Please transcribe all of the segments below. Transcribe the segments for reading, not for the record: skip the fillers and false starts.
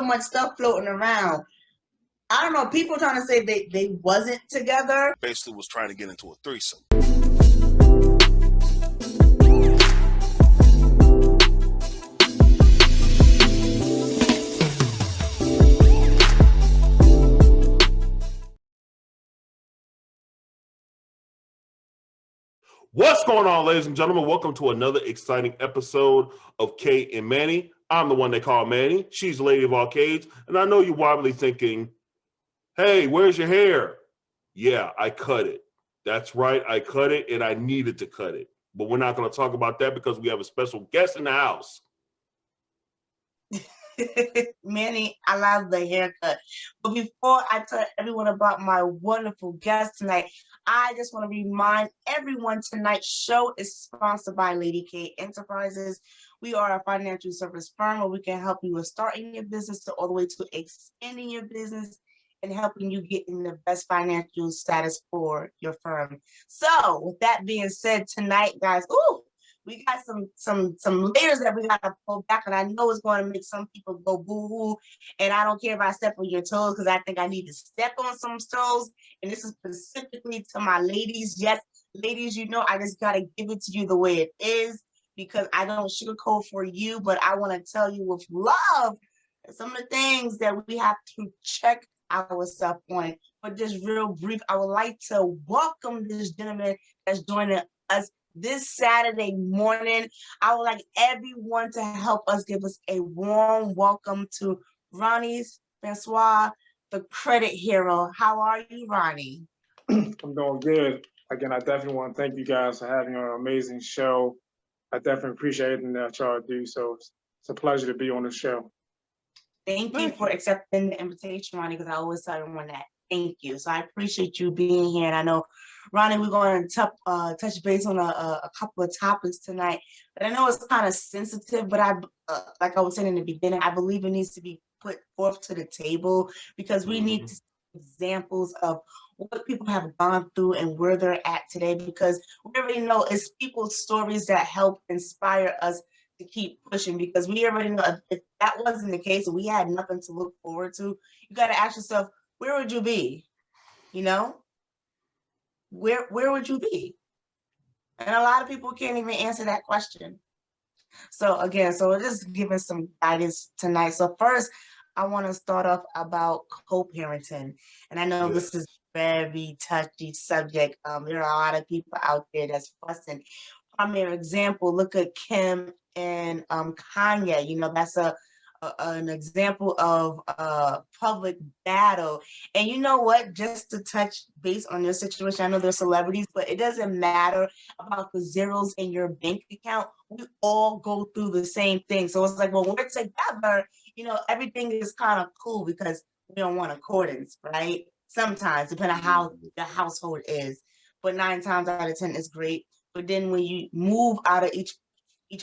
much stuff floating around. I don't know. People trying to say they wasn't together. Basically was trying to get into a threesome. What's going on, ladies and gentlemen? Welcome to another exciting episode of Kate and Manny. I'm the one they call Manny. She's the lady of all Kates. And I know you're probably thinking, hey, where's your hair? Yeah, I cut it. That's right, I cut it, and I needed to cut it. But we're not going to talk about that because we have a special guest in the house. Manny, I love the haircut. But before I tell everyone about my wonderful guest tonight, I just want to remind everyone tonight's show is sponsored by Lady K Enterprises. We are a financial service firm where we can help you with starting your business to all the way to expanding your business and helping you get in the best financial status for your firm. So with that being said, tonight, guys, we got some layers that we got to pull back, and I know it's going to make some people go boo-hoo, and I don't care if I step on your toes because I think I need to step on some toes, and this is specifically to my ladies. Yes, ladies, you know I just got to give it to you the way it is because I don't sugarcoat for you, but I want to tell you with love some of the things that we have to check ourselves on. But just real brief, I would like to welcome this gentleman that's joining us this Saturday morning. I would like everyone to help us give us a warm welcome to Rony Francois, the credit hero. How are you, Rony? I'm doing good. Again, I definitely want to thank you guys for having an amazing show. I definitely appreciate everything that y'all do. So it's a pleasure to be on the show. Thank you for accepting the invitation, Rony, because I always tell everyone that. Thank you. So I appreciate you being here. And I know, Rony, we're going to touch base on a couple of topics tonight. But I know it's kind of sensitive, but like I was saying in the beginning, I believe it needs to be put forth to the table because we need to see examples of what people have gone through and where they're at today, because we already know it's people's stories that help inspire us to keep pushing, because we already know if that wasn't the case and we had nothing to look forward to, you got to ask yourself, where would you be? You know, where would you be? And a lot of people can't even answer that question. So again, so we're just giving some guidance tonight. So first, I want to start off about co-parenting. And I know this is a very touchy subject. There are a lot of people out there that's fussing. Primary example, look at Kim and Kanye. You know, that's an example of a public battle. And you know what, just to touch base on your situation, I know they're celebrities, but it doesn't matter about the zeros in your bank account. We all go through the same thing. So it's like, well, when we're together, you know, everything is kind of cool because we don't want accordance, right? Sometimes, depending on how the household is. But 9 times out of 10 is great. But then when you move out of each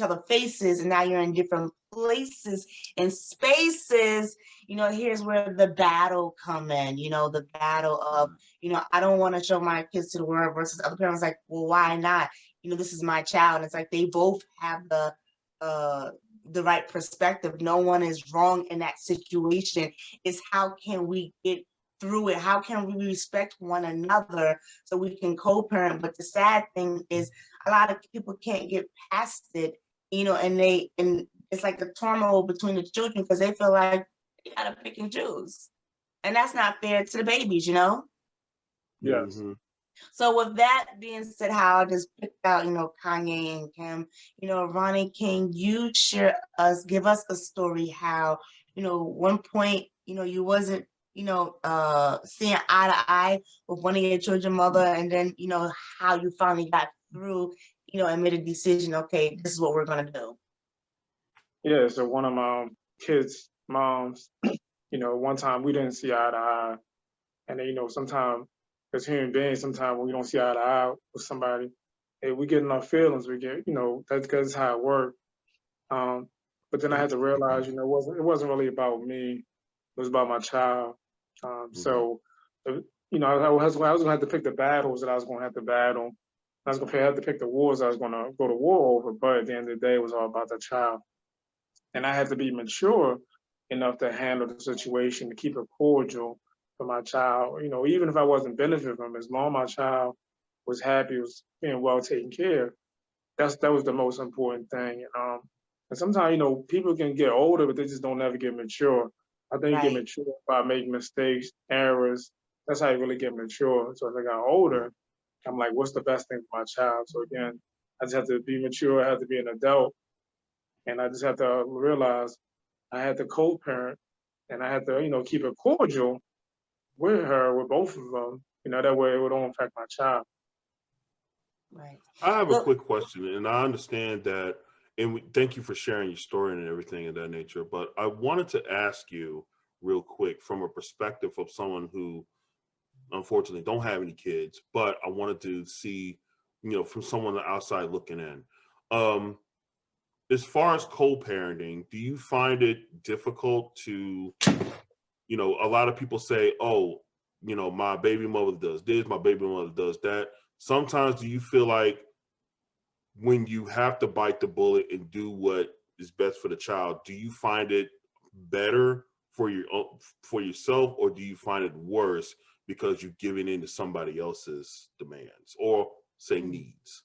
other faces and now you're in different places and spaces, you know, here's where the battle come in, you know, the battle of, you know, I don't want to show my kids to the world versus other parents like, well, why not? You know, this is my child. And it's like they both have the right perspective. No one is wrong in that situation. It's how can we get through it? How can we respect one another so we can co-parent? But the sad thing is a lot of people can't get past it, you know, and it's like the turmoil between the children because they feel like they gotta pick and choose. And that's not fair to the babies, you know? Yes. So with that being said, how I just picked out, you know, Kanye and Kim, you know, Rony, can you give us a story how, you know, one point, you know, you wasn't, you know, seeing eye to eye with one of your children's mother, and then, you know, how you finally got through, you know, and made a decision, okay, this is what we're going to do. Yeah, so one of my kids' moms, you know, one time we didn't see eye to eye. And then, you know, sometimes as human beings, sometimes when we don't see eye to eye with somebody, hey, we get in our feelings, we get, you know, that's because how it works. But then I had to realize, you know, it wasn't really about me. It was about my child. So, you know, I was going to have to pick the battles that I was going to have to battle. I was going to have to pick the wars I was going to go to war over. But at the end of the day, it was all about the child. And I had to be mature enough to handle the situation, to keep it cordial for my child. You know, even if I wasn't benefiting from it, as long as my child was happy, was being well taken care of, that was the most important thing. And sometimes, you know, people can get older, but they just don't ever get mature. I think you get Right. mature by making mistakes, errors. That's how you really get mature. So as I got older, I'm like, what's the best thing for my child? So again, I just have to be mature. I have to be an adult, and I just have to realize I had to co-parent, and I had to, you know, keep it cordial with her, with both of them. You know, that way it don't affect my child. Right. I have a Well, quick question, and I understand that, and thank you for sharing your story and everything of that nature. But I wanted to ask you real quick from a perspective of someone who unfortunately don't have any kids, but I wanted to see, you know, from someone on the outside looking in. As far as co-parenting, do you find it difficult to, you know, a lot of people say, oh, you know, my baby mother does this, my baby mother does that. Sometimes do you feel like when you have to bite the bullet and do what is best for the child, do you find it better for yourself, or do you find it worse because you're giving in to somebody else's demands or say needs?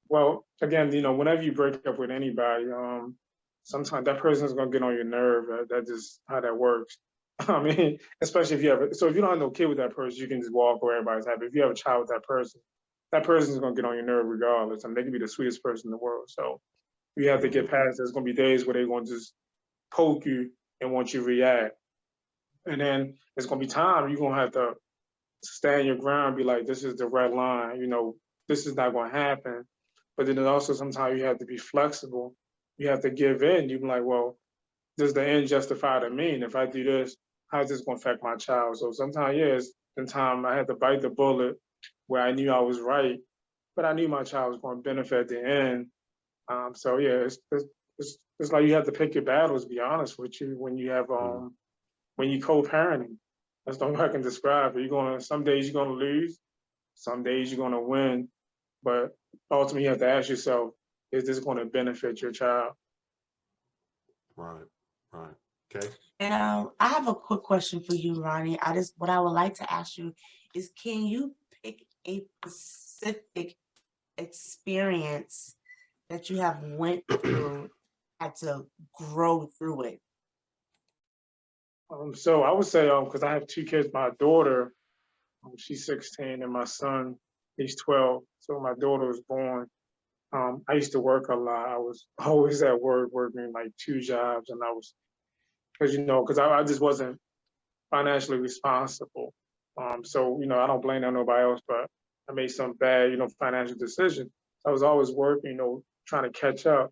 Well, again, you know, whenever you break up with anybody, sometimes that person's gonna get on your nerve. That's just how that works. I mean, especially if you have, so if you don't have no kid with that person, you can just walk away, everybody's happy. If you have a child with that person's gonna get on your nerve regardless. I mean, they can be the sweetest person in the world. So you have to get past. There's gonna be days where they're gonna just poke you and want you to react, and then there's gonna be time you're gonna have to stand your ground, and be like, this is the red line. You know, this is not gonna happen. But then also sometimes you have to be flexible. You have to give in. You be like, well, does the end justify the mean? If I do this, how's this going to affect my child? So sometimes, yeah, it's in time I had to bite the bullet where I knew I was right, but I knew my child was going to benefit at the end. So yeah, it's like you have to pick your battles. To be honest with you, when you have when you co-parenting, that's the only way I can describe it. Some days you're gonna lose, some days you're gonna win, but ultimately you have to ask yourself, is this going to benefit your child? Right, right. Okay. and I have a quick question for you, Ronnie. What I would like to ask you is, can you pick a specific experience that you have went through, had to grow through it? So I would say, because I have two kids, my daughter, she's 16, and my son, he's 12. So my daughter was born. I used to work a lot. I was always at work, working like two jobs, and because I just wasn't financially responsible. So I don't blame nobody else, but I made some bad, financial decisions. I was always working, trying to catch up.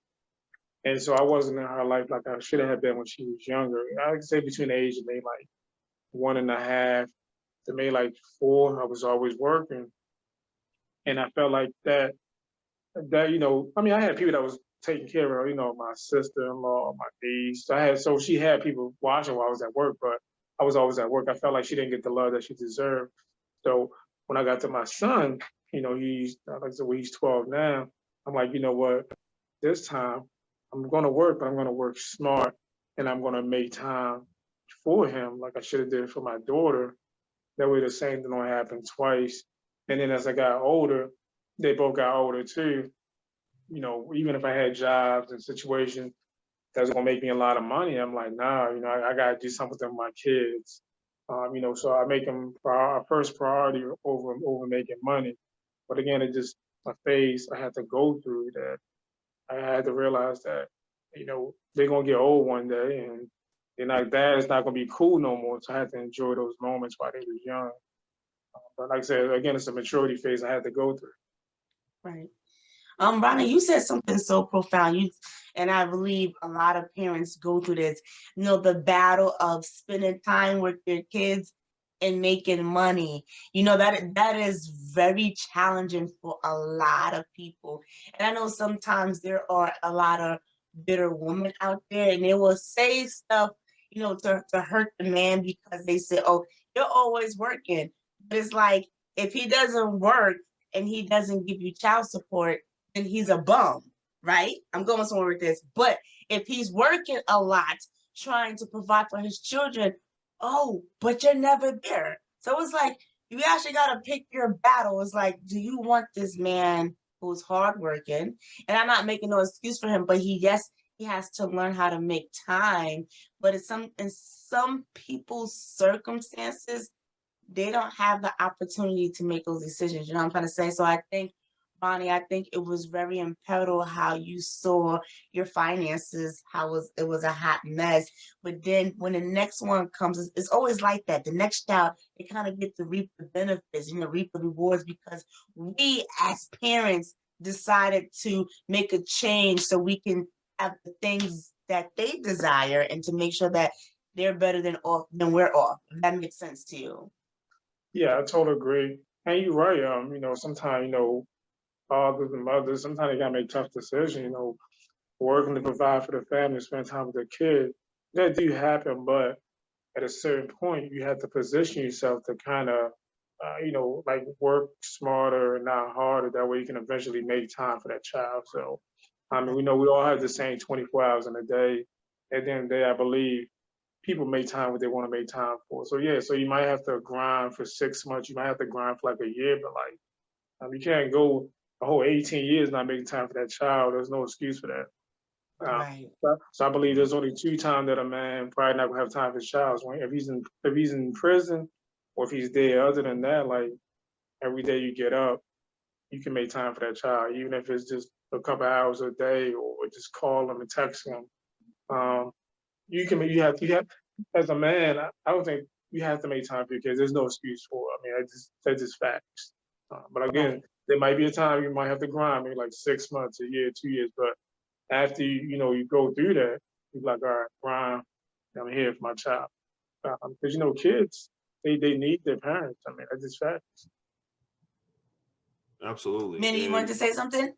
And so I wasn't in her life like I should have been when she was younger. I'd say between the age of maybe like 1.5 to maybe like 4, I was always working. And I felt like that, I mean, I had people that was taking care of, my sister-in-law, my niece. So she had people watching while I was at work, but I was always at work. I felt like she didn't get the love that she deserved. So when I got to my son, he's, like I said, well, he's 12 now. I'm like, you know what? This time I'm going to work, but I'm going to work smart, and I'm going to make time for him like I should have did for my daughter. That way the same thing don't happen twice. And then as I got older, they both got older too. Even if I had jobs and situations that's gonna make me a lot of money, I'm like, nah, I gotta do something with my kids. So I make them a first priority over making money. But again, it just a phase I had to go through that. I had to realize that, they're gonna get old one day, and dad is not gonna be cool no more. So I had to enjoy those moments while they were young. But like I said, again, it's a maturity phase I had to go through. Right. Ronnie, you said something so profound. And I believe a lot of parents go through this, the battle of spending time with their kids and making money. That is very challenging for a lot of people. And I know sometimes there are a lot of bitter women out there, and they will say stuff, to hurt the man, because they say, oh, you're always working. But it's like, if he doesn't work and he doesn't give you child support, then he's a bum, right? I'm going somewhere with this. But if he's working a lot, trying to provide for his children. Oh, but you're never there. So it's like, you actually got to pick your battle. It's like, do you want this man who's hardworking? And I'm not making no excuse for him, but he has to learn how to make time. But in some people's circumstances, they don't have the opportunity to make those decisions. You know what I'm trying to say? So I think, Bonnie, I think it was very impactful how you saw your finances, it was a hot mess. But then when the next one comes, it's always like that. The next child, they kind of get to reap the benefits, reap the rewards, because we as parents decided to make a change so we can have the things that they desire and to make sure that they're better than we're off. If that makes sense to you. Yeah, I totally agree. And you're right. Sometimes, fathers and mothers, sometimes they gotta make tough decisions, working to provide for the family, spend time with the kid. That do happen, but at a certain point, you have to position yourself to kind of, like work smarter and not harder. That way you can eventually make time for that child. So, we know we all have the same 24 hours in a day. At the end of the day, I believe people make time what they want to make time for. So yeah, so you might have to grind for 6 months. You might have to grind for like a year, but like, you can't go a whole 18 years not making time for that child. There's no excuse for that. Right. So I believe there's only 2 times that a man probably not gonna have time for his child. So if he's in prison or if he's dead. Other than that, like every day you get up, you can make time for that child, even if it's just a couple hours a day or just call them and text them. You have as a man, I don't think you have to make time for your kids. There's no excuse for it. I mean, that's just facts. But again, there might be a time you might have to grind, maybe like 6 months, a year, 2 years. But after you go through that, you're like, all right, grind. I'm here for my child. Because kids, they need their parents. I mean, that's just facts. Absolutely. Manny, you wanted to say something?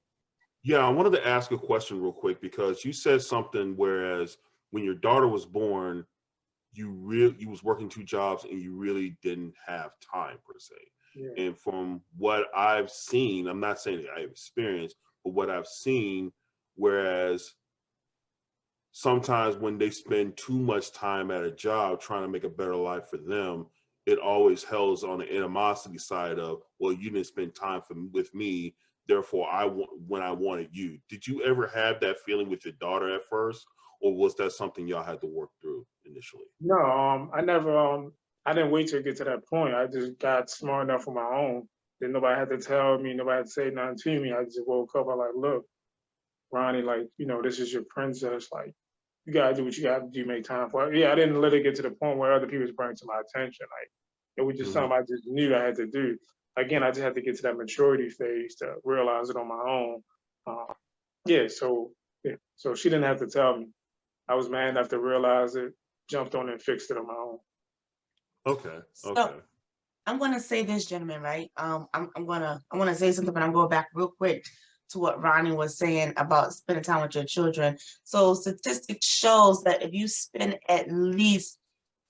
Yeah, I wanted to ask a question real quick, because you said something, whereas when your daughter was born, you was working 2 jobs and you really didn't have time per se. Yeah. And from what I've seen, I'm not saying that I've experienced, but what I've seen, whereas sometimes when they spend too much time at a job trying to make a better life for them, it always hells on the animosity side of, well, you didn't spend time with me, therefore when I wanted you. Did you ever have that feeling with your daughter at first, or was that something y'all had to work through initially? No, I never. I didn't wait till it get to that point. I just got smart enough on my own. Then nobody had to tell me, nobody had to say nothing to me. I just woke up. I like, look, Ronnie, like, this is your princess. Like, you gotta do what you gotta do, make time for it. Yeah, I didn't let it get to the point where other people was bringing to my attention. Like, it was just something I just knew I had to do. Again, I just had to get to that maturity phase to realize it on my own. So she didn't have to tell me. I was man enough to realize it, jumped on it, and fixed it on my own. Okay. So I'm gonna say this, gentlemen, right? I want to say something, but I'm going back real quick to what Ronnie was saying about spending time with your children. So statistics shows that if you spend at least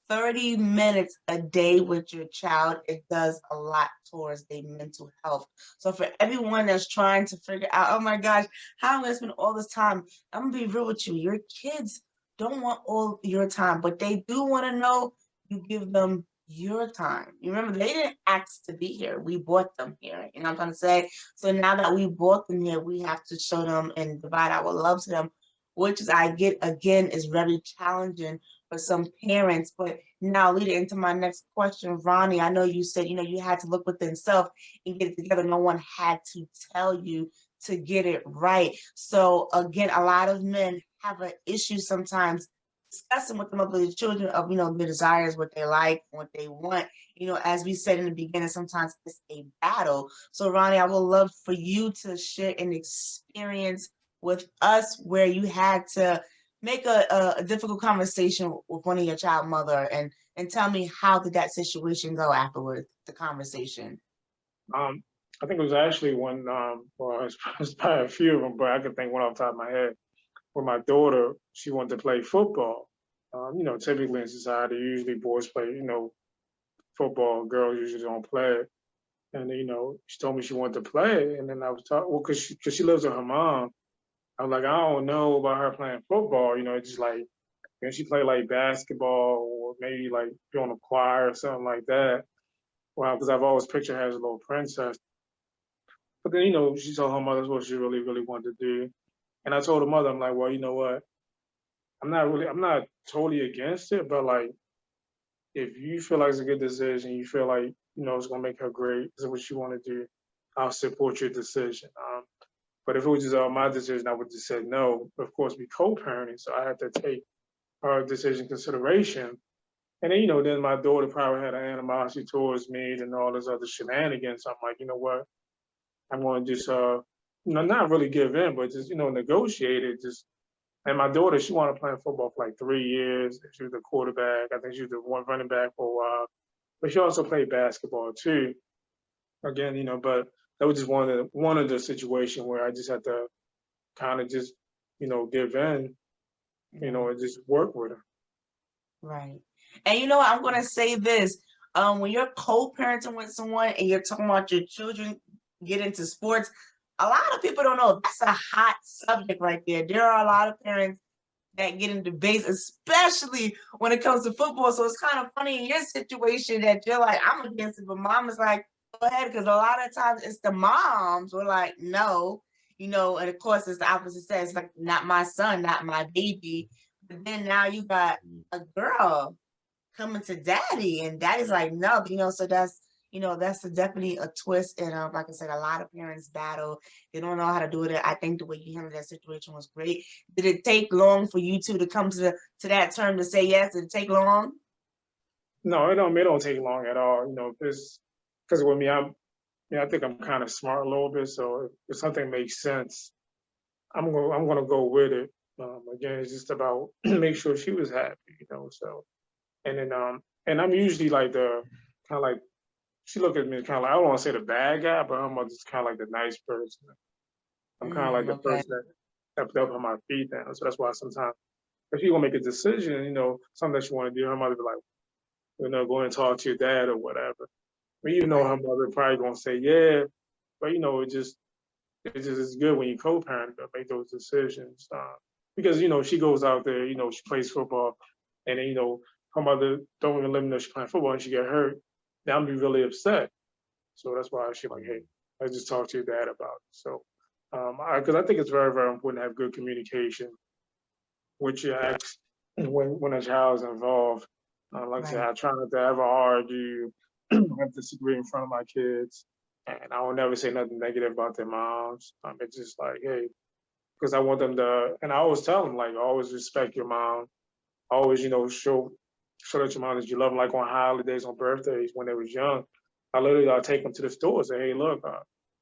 30 minutes a day with your child, it does a lot towards their mental health. So for everyone that's trying to figure out, oh my gosh, how am I going to spend all this time? I'm gonna be real with you. Your kids don't want all your time, but they do want to know you give them your time. You remember, they didn't ask to be here. We brought them here. You know what I'm trying to say? So now that we brought them here, we have to show them and divide our love to them, which is, I get, again, is very challenging for some parents. But now leading into my next question, Ronnie, I know you said, you had to look within self and get it together. No one had to tell you to get it right. So again, a lot of men have an issue sometimes discussing with them about the children of, their desires, what they like, what they want. As we said in the beginning, sometimes it's a battle. So Ronnie, I would love for you to share an experience with us where you had to make a difficult conversation with one of your child mother, and tell me, how did that situation go afterwards, the conversation? I think it was actually one, well, it's probably a few of them, but I can think one off the top of my head. With my daughter, she wanted to play football. Typically in society, usually boys play, football, girls usually don't play it. And, she told me she wanted to play. And then I was talking, well, cause she lives with her mom. I was like, I don't know about her playing football. It's just like, she played like basketball or maybe like be on a choir or something like that. Well, because I've always pictured her as a little princess. But then, she told her mother that's what she really, really wanted to do. And I told her mother, I'm like, well, you know what? I'm not totally against it, but like, if you feel like it's a good decision, you feel like, it's going to make her great, this is what you want to do, I'll support your decision. But if it was just all my decision, I would just say no. Of course, we co-parenting, so I had to take her decision consideration. And then, then my daughter probably had an animosity towards me and all this other shenanigans. So I'm like, you know what? I'm going to just, not really give in, but just, negotiate it. And my daughter, she wanted to play football for like 3 years. She was a quarterback. I think she was the one running back for a while. But she also played basketball too. Again, but that was just one of the situations where I just had to kind of just, give in, and just work with her. Right. And I'm going to say this. When you're co-parenting with someone and you're talking about your children get into sports, a lot of people don't know that's a hot subject right there. There are a lot of parents that get in debates, especially when it comes to football. So it's kind of funny in your situation that you're like, I'm against it, but mom is like, go ahead, because a lot of times it's the moms who are like, no, and of course it's the opposite sex, it's like, not my son, not my baby. But then now you got a girl coming to daddy, and daddy's like, no, so that's definitely a twist. And like I said, a lot of parents battle. They don't know how to do it. I think the way you handled that situation was great. Did it take long for you two to come to that term to say yes? Did it take long? No, it don't take long at all. Because with me, I think I'm kind of smart a little bit. So if something makes sense, I'm gonna go with it. Again, it's just about make sure she was happy, So, and then and I'm usually like the kind of like, she looked at me kind of like, I don't want to say the bad guy, but I'm just kind of like the nice person. I'm kind of like the person that put up on my feet down. So that's why sometimes if you gonna make a decision, something that you want to do, her mother be like, go and talk to your dad or whatever. But her mother probably gonna say yeah, but it just is good when you co-parent to make those decisions. Because she goes out there, she plays football, and then her mother don't even let me know she's playing football and she get hurt. Then I'm be really upset. So that's why she's like, hey, let's just talk to your dad about it. So, because I think it's very, very important to have good communication with your ex when a child is involved. Like I said, I try not to ever argue, have disagree in front of my kids, and I will never say nothing negative about their moms. It's just like, hey, because I want them to, and I always tell them, like, always respect your mom. Always, show that your mom that you love them, like on holidays, on birthdays, when they was young. I'll take them to the store and say, hey, look,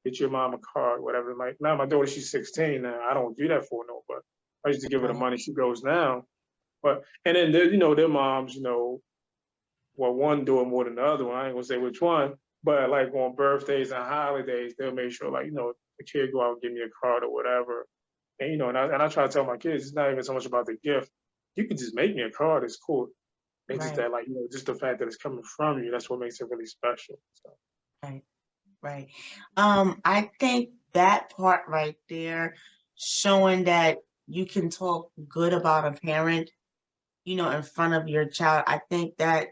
get your mom a card, whatever it might. Now my daughter, she's 16 now. I don't do that for no, but I used to give her the money. She goes now. But, and then, their moms, well, one do it more than the other one. I ain't gonna say which one, but like on birthdays and holidays, they'll make sure, like, the kid go out and give me a card or whatever. And, and I try to tell my kids, it's not even so much about the gift. You can just make me a card, it's cool. It's just that, like, just the fact that it's coming from you, that's what makes it really special. So. Right. I think that part right there, showing that you can talk good about a parent, in front of your child, I think that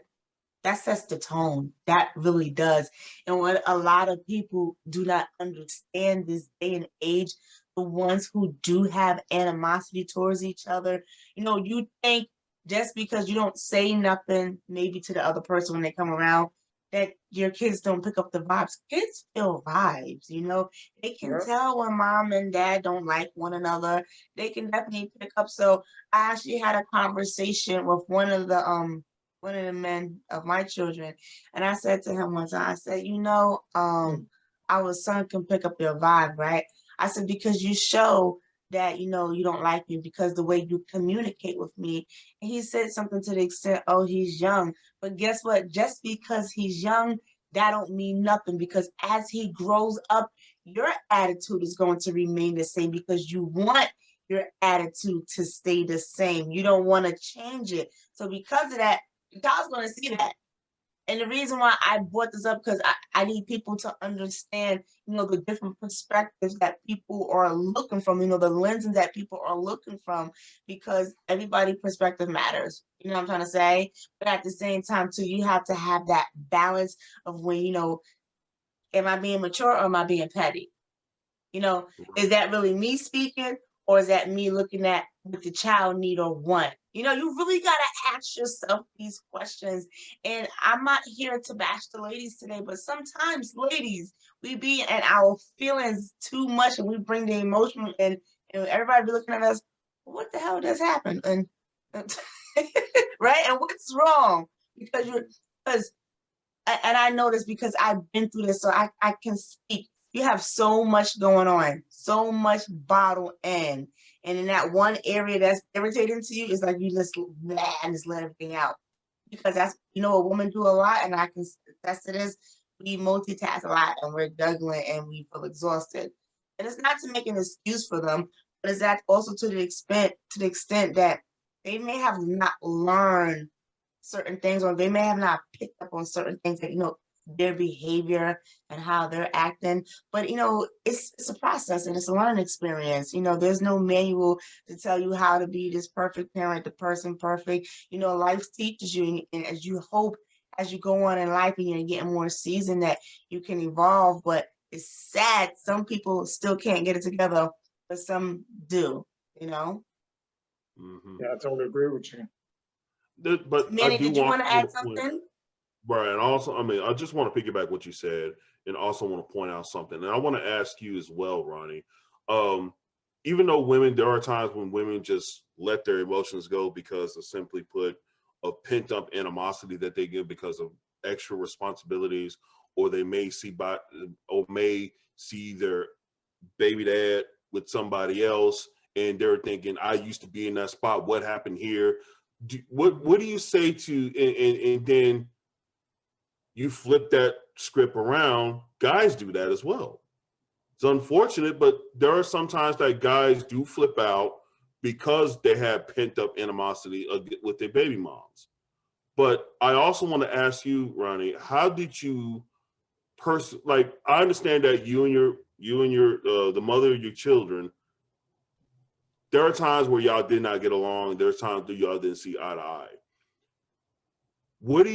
sets the tone. That really does. And what a lot of people do not understand this day and age, the ones who do have animosity towards each other, you think just because you don't say nothing maybe to the other person when they come around, that your kids don't pick up the vibes. Kids feel vibes, they can tell when mom and dad don't like one another. They can definitely pick up. So I actually had a conversation with one of the men of my children, and I said to him one time, I said, our son can pick up your vibe, right? I said, because you show that, you don't like me because the way you communicate with me. And he said something to the extent, oh, he's young. But guess what? Just because he's young, that don't mean nothing, because as he grows up, your attitude is going to remain the same because you want your attitude to stay the same. You don't want to change it. So because of that, the child's going to see that. And the reason why I brought this up, because I I need people to understand, the different perspectives that people are looking from, the lenses that people are looking from, because everybody's perspective matters. You know what I'm trying to say? But at the same time, too, you have to have that balance of when, am I being mature or am I being petty? Is that really me speaking, or is that me looking at what the child need or want? You really got to ask yourself these questions. And I'm not here to bash the ladies today, but sometimes, ladies, we be in our feelings too much, and we bring the emotion, and everybody be looking at us, what the hell just happened? And right? And what's wrong? Because I know this because I've been through this, so I can speak. You have so much going on, so much bottled in. And in that one area that's irritating to you, it's like you just let everything out. Because that's, a woman do a lot, and I can attest to this. We multitask a lot, and we're juggling, and we feel exhausted. And it's not to make an excuse for them, but it's that also to the extent that they may have not learned certain things, or they may have not picked up on certain things that, their behavior and how they're acting. But, it's a process, and it's a learning experience. There's no manual to tell you how to be this perfect parent, the person perfect. Life teaches you, and as you hope, as you go on in life and you're getting more seasoned, that you can evolve. But it's sad, some people still can't get it together, but some do, Mm-hmm. Yeah, I totally agree with you. But Manny, I do did you want to add point, something? right? And also, I just want to piggyback what you said, and also want to point out something. And I want to ask you as well, Rony. Even though there are times when women just let their emotions go because of, simply put, a pent up animosity that they give because of extra responsibilities, or they may see their baby dad with somebody else, and they're thinking, I used to be in that spot. What happened here? What do you say to, and then you flip that script around? Guys do that as well. It's unfortunate, but there are sometimes that guys do flip out because they have pent up animosity with their baby moms. But I also want to ask you, Rony, how did you I understand that you and your the mother of your children, there are times where y'all did not get along. There's times that y'all didn't see eye to eye. What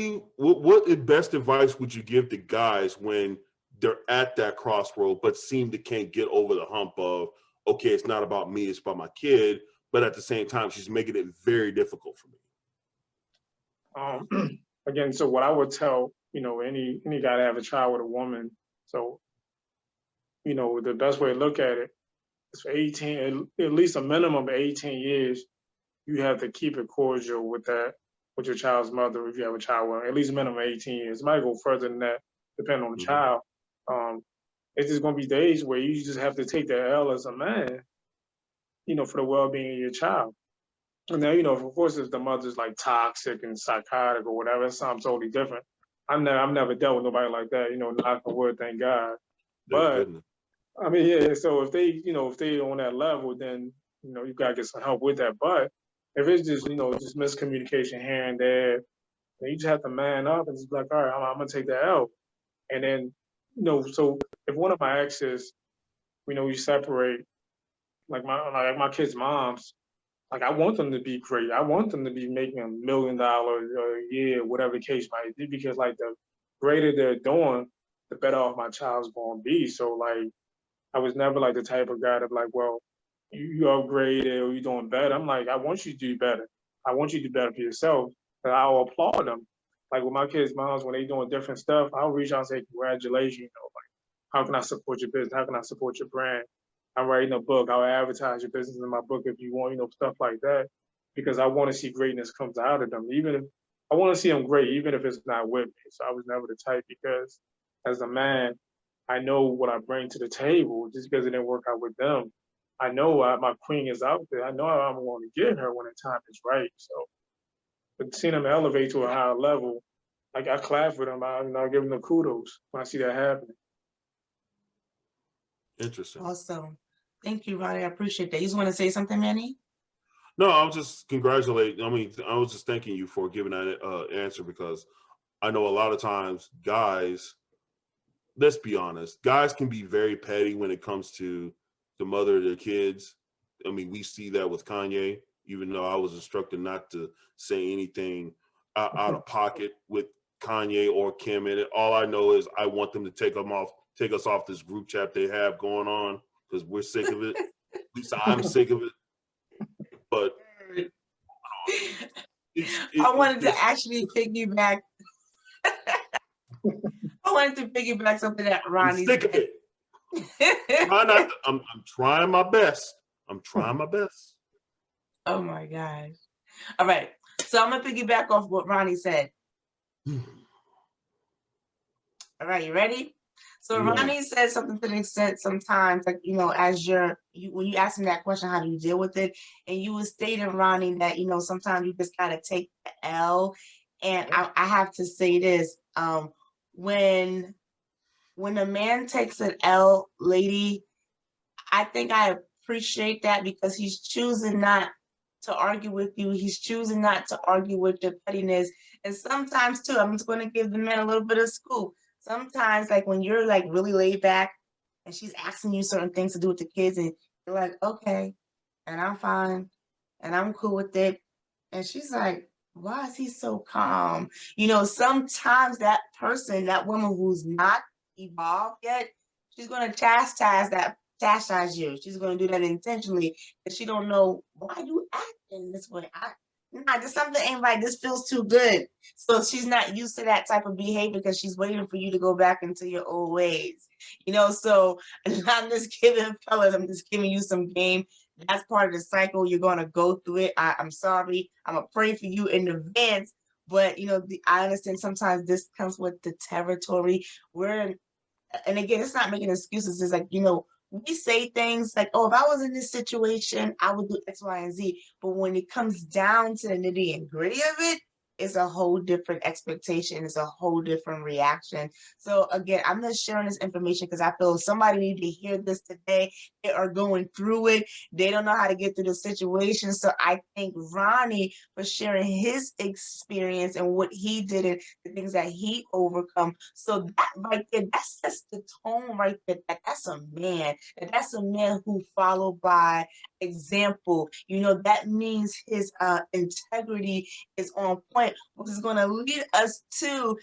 best advice would you give to guys when they're at that crossroad but seem to can't get over the hump of, okay, it's not about me, it's about my kid, but at the same time she's making it very difficult for me? Again, so what I would tell, any guy to have a child with a woman, so, the best way to look at it is for 18, at least a minimum of 18 years, you have to keep it cordial with your child's mother if you have a child with her, at least a minimum of 18 years. It might go further than that, depending on the child. It's just going to be days where you just have to take that L as a man, for the well-being of your child. And then, of course, if the mother's like toxic and psychotic or whatever, that's something totally different. I've never dealt with nobody like that, knock on wood, thank God. But I mean, yeah, so if they on that level, then, you gotta get some help with that. But if it's just, just miscommunication here and there, then you just have to man up and just be like, all right, I'm gonna take that out. And then, so if one of my exes, we separate, like my kids' moms, like I want them to be great. I want them to be making $1 million a year, whatever the case might be, because like the greater they're doing, the better off my child's gonna be. So like, I was never like the type of guy to be like, well, you upgraded or you're doing better. I'm like, I want you to do better. I want you to do better for yourself. And I'll applaud them. Like with my kids' moms, when they doing different stuff, I'll reach out and say, congratulations, like, how can I support your business? How can I support your brand? I'm writing a book. I'll advertise your business in my book if you want, stuff like that. Because I want to see greatness comes out of them. Even if I want to see them great, even if it's not with me. So I was never the type, because as a man, I know what I bring to the table. Just because it didn't work out with them, I know my queen is out there. I know I'm going to get her when the time is right. So, but seeing them elevate to a higher level, like I clap for them. I give them the kudos when I see that happening. Interesting. Awesome. Thank you, Rony. I appreciate that. You just want to say something, Manny? No, I was just congratulating. I was just thanking you for giving that answer, because I know a lot of times guys, let's be honest, guys can be very petty when it comes to the mother of their kids. I mean, we see that with Kanye, even though I was instructed not to say anything out of pocket with Kanye or Kim in it. All I know is I want them to take us off this group chat they have going on, because we're sick of it. At least I'm sick of it. But I wanted to actually piggyback. I wanted to piggyback something that Ronnie I'm sick of it. I'm trying my best. I'm trying my best. Oh my gosh. All right. So I'm gonna piggyback off what Ronnie said. All right, you ready? So Yeah. Ronnie said something to the extent sometimes, like, as when you ask him that question, how do you deal with it? And you was stating, Ronnie, that, sometimes you just gotta take the L. And I have to say this, when a man takes an L, lady, I think I appreciate that, because he's choosing not to argue with you. He's choosing not to argue with your pettiness. And sometimes too, I'm just going to give the man a little bit of scoop. Sometimes, like when you're like really laid back and she's asking you certain things to do with the kids, and you're like, okay, and I'm fine, and I'm cool with it. And she's like, why is he so calm? Sometimes that person, that woman who's not evolved yet, she's going to chastise you. She's going to do that intentionally, because she don't know why you acting this way. Just something ain't right. This feels too good. So she's not used to that type of behavior, because she's waiting for you to go back into your old ways. So I'm just giving fellas, I'm just giving you some game. That's part of the cycle. You're going to go through it. I'm sorry. I'm going to pray for you in advance. But, I understand sometimes this comes with the territory. And again, it's not making excuses. It's like, we say things like, oh, if I was in this situation, I would do X, Y, and Z. But when it comes down to the nitty and gritty of it, it's a whole different expectation. It's a whole different reaction. So again, I'm just sharing this information because I feel somebody need to hear this today. They are going through it. They don't know how to get through the situation. So I thank Ronnie for sharing his experience and what he did and the things that he overcome. So that right there, that sets the tone right there. That's a man. That's a man who followed by example. That means his integrity is on point, which is going to lead us to